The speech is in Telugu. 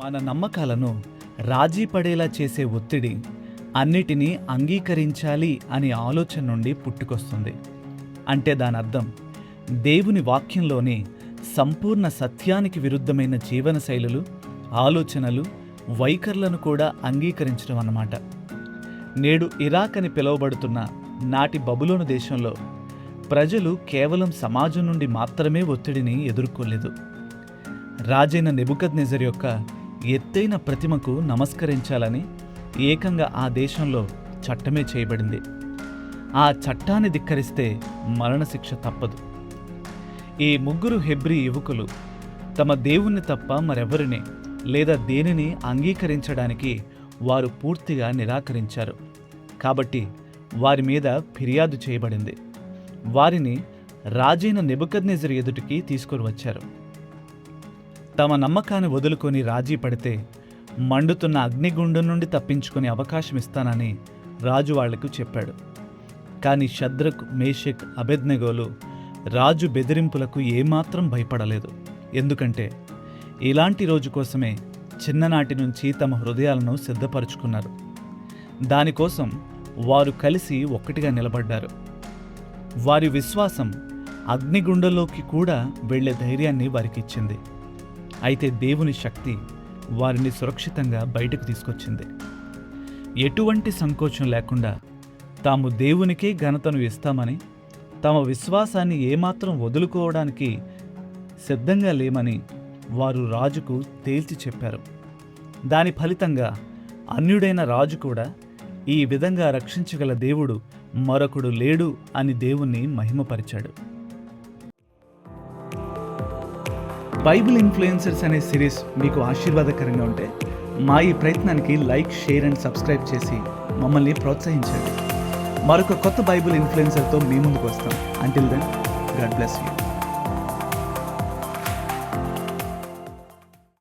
మన నమ్మకాలను రాజీ పడేలా చేసే ఒత్తిడి అన్నిటినీ అంగీకరించాలి అనే ఆలోచన నుండి పుట్టుకొస్తుంది. అంటే దాని అర్థం దేవుని వాక్యంలోని సంపూర్ణ సత్యానికి విరుద్ధమైన జీవన శైలులు, ఆలోచనలు, వైఖరులను కూడా అంగీకరించడం అన్నమాట. నేడు ఇరాక్ అని పిలువబడుతున్న నాటి బబులోను దేశంలో ప్రజలు కేవలం సమాజం నుండి మాత్రమే ఒత్తిడిని ఎదుర్కోలేదు. రాజైన నెబుకద్నెజర్ యొక్క ఎత్తైన ప్రతిమకు నమస్కరించాలని ఏకంగా ఆ దేశంలో చట్టమే చేయబడింది. ఆ చట్టాన్ని ధిక్కరిస్తే మరణశిక్ష తప్పదు. ఈ ముగ్గురు హెబ్రీ యువకులు తమ దేవుణ్ణి తప్ప మరెవరిని లేదా దేనిని అంగీకరించడానికి వారు పూర్తిగా నిరాకరించారు. కాబట్టి వారి మీద ఫిర్యాదు చేయబడింది. వారిని రాజైన నెబుకద్నెజర్ ఎదుటికి తీసుకొని వచ్చారు. తమ నమ్మకాన్ని వదులుకొని రాజీ పడితే మండుతున్న అగ్నిగుండం నుండి తప్పించుకునే అవకాశం ఇస్తానని రాజు వాళ్లకు చెప్పాడు. కానీ షద్రక్, మేషక్, అబేద్నెగోలు రాజు బెదిరింపులకు ఏమాత్రం భయపడలేదు. ఎందుకంటే ఇలాంటి రోజు కోసమే చిన్ననాటి నుంచి తమ హృదయాలను సిద్ధపరుచుకున్నారు. దానికోసం వారు కలిసి ఒక్కటిగా నిలబడ్డారు. వారి విశ్వాసం అగ్నిగుండంలోకి కూడా వెళ్లే ధైర్యాన్ని వారికిచ్చింది. అయితే దేవుని శక్తి వారిని సురక్షితంగా బయటకు తీసుకొచ్చింది. ఎటువంటి సంకోచం లేకుండా తాము దేవునికే ఘనతను ఇస్తామని, తమ విశ్వాసాన్ని ఏమాత్రం వదులుకోవడానికి సిద్ధంగా లేమని వారు రాజుకు తేల్చి చెప్పారు. దాని ఫలితంగా అన్యుడైన రాజు కూడా ఈ విధంగా రక్షించగల దేవుడు మరొకడు లేడు అని దేవుణ్ణి మహిమపరిచాడు. బైబిల్ ఇన్ఫ్లుయెన్సర్స్ అనే సిరీస్ మీకు ఆశీర్వాదకరంగా ఉంటే మా ఈ ప్రయత్నానికి లైక్, షేర్ అండ్ సబ్స్క్రైబ్ చేసి మమ్మల్ని ప్రోత్సహించండి. మరొక కొత్త బైబిల్ ఇన్ఫ్లుయెన్సర్తో మీ ముందుకు వస్తాం. Until then, God bless you.